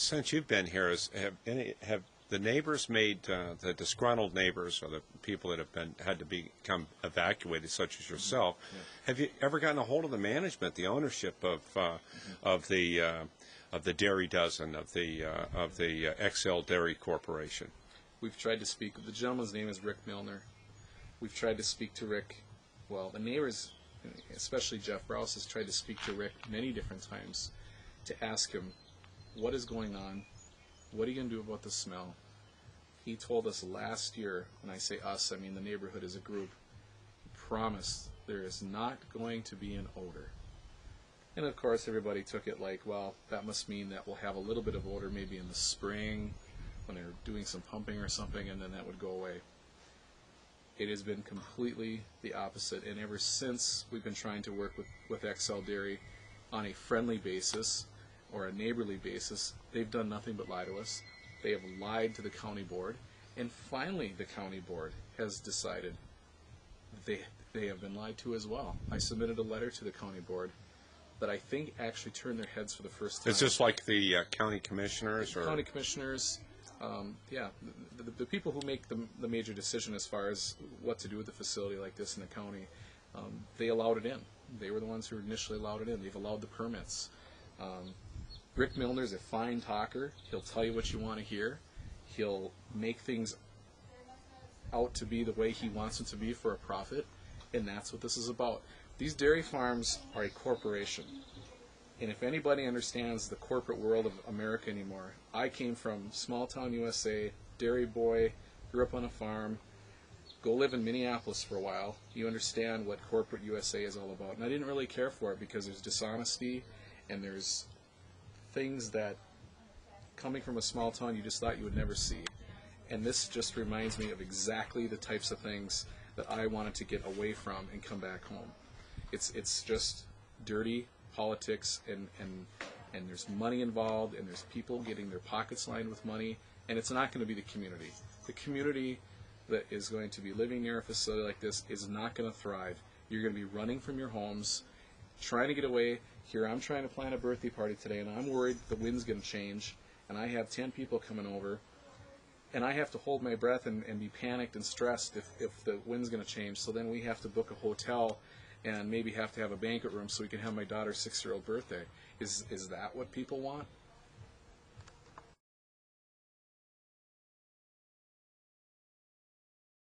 since you've been here, have the neighbors made the disgruntled neighbors, or the people that have had to become evacuated, such as yourself? Yeah. Have you ever gotten a hold of the management, the ownership of the Dairy Dozen, of the XL Dairy Corporation? We've tried to speak. The gentleman's name is Rick Milner. We've tried to speak to Rick. Well, the neighbors, especially Jeff Browse, has tried to speak to Rick many different times to ask him, what is going on? What are you going to do about the smell? He told us last year, when I say us, I mean the neighborhood as a group, he promised there is not going to be an odor. And of course everybody took it like, well, that must mean that we'll have a little bit of odor maybe in the spring when they're doing some pumping or something, and then that would go away. It has been completely the opposite, and ever since we've been trying to work with XL Dairy on a friendly basis or a neighborly basis, they've done nothing but lie to us. They have lied to the county board, and finally the county board has decided they have been lied to as well. I submitted a letter to the county board that I think actually turned their heads for the first time. Is this like the county commissioners? The county commissioners, yeah, the people who make the major decision as far as what to do with a facility like this in the county, they allowed it in. They were the ones who initially allowed it in. They've allowed the permits. Rick Milner's a fine talker. He'll tell you what you want to hear. He'll make things out to be the way he wants them to be for a profit, and that's what this is about. These dairy farms are a corporation, and if anybody understands the corporate world of America anymore, I came from small town USA, dairy boy, grew up on a farm, go live in Minneapolis for a while. You understand what corporate USA is all about, and I didn't really care for it because there's dishonesty and there's things that, coming from a small town, you just thought you would never see. And this just reminds me of exactly the types of things that I wanted to get away from and come back home. It's just dirty politics, and there's money involved, and there's people getting their pockets lined with money, and it's not going to be the community. The community that is going to be living near a facility like this is not going to thrive. You're going to be running from your homes, trying to get away. Here I'm trying to plan a birthday party today, and I'm worried the wind's going to change, and I have 10 people coming over, and I have to hold my breath and be panicked and stressed if the wind's going to change. So then we have to book a hotel and maybe have to have a banquet room so we can have my daughter's 6-year-old birthday. Is that what people want?